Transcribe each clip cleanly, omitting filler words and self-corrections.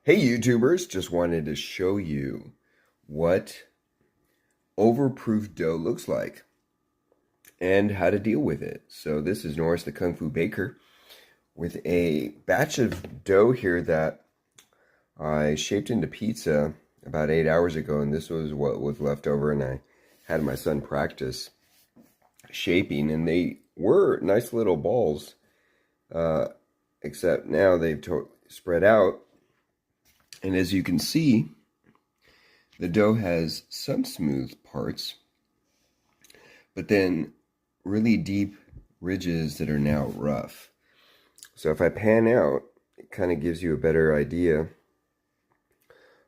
Hey YouTubers, just wanted to show you what overproofed dough looks like and how to deal with it. So this is Noris the Kung Fu Baker with a batch of dough here that I shaped into pizza about 8 hours ago, and this was what was left over, and I had my son practice shaping, and they were nice little balls, except now they've spread out. And as you can see, the dough has some smooth parts, but then really deep ridges that are now rough. So if I pan out, it kind of gives you a better idea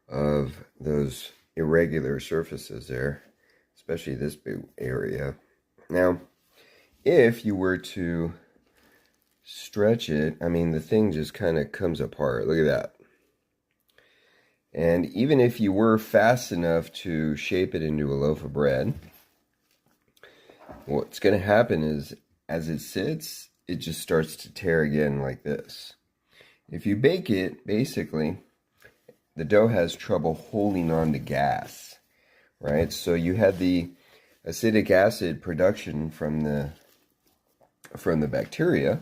of those irregular surfaces there, especially this big area. Now, if you were to stretch it, I mean, the thing just kind of comes apart. Look at that. And even if you were fast enough to shape it into a loaf of bread, what's going to happen is as it sits, it just starts to tear again like this. If you bake it, basically, the dough has trouble holding on to gas, right? So you had the acetic acid production from the bacteria,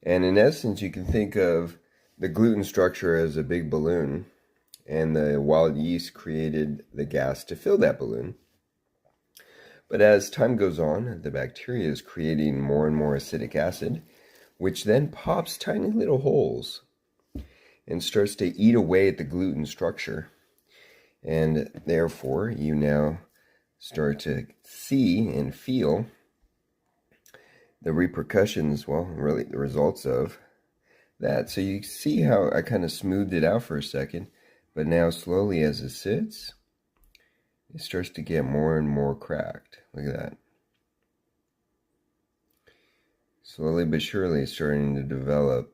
and in essence, you can think of the gluten structure as a big balloon, and the wild yeast created the gas to fill that balloon. But as time goes on, the bacteria is creating more and more acetic acid, which then pops tiny little holes and starts to eat away at the gluten structure. And therefore, you now start to see and feel the repercussions, well, really the results of that. So you see how I kind of smoothed it out for a second. But now slowly as it sits, it starts to get more and more cracked. Look at that. Slowly but surely it's starting to develop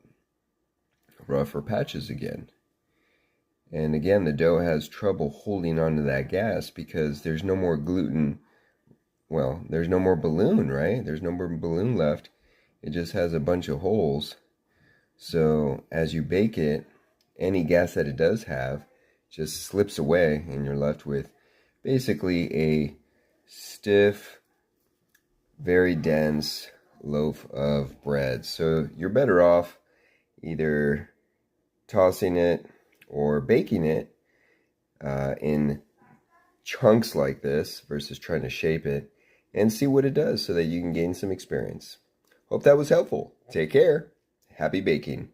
rougher patches again. And again, the dough has trouble holding onto that gas because there's no more gluten. Well, there's no more balloon, right? There's no more balloon left. It just has a bunch of holes. So as you bake it, any gas that it does have just slips away, and you're left with basically a stiff, very dense loaf of bread. So you're better off either tossing it or baking it in chunks like this versus trying to shape it, and see what it does so that you can gain some experience. Hope that was helpful. Take care. Happy baking.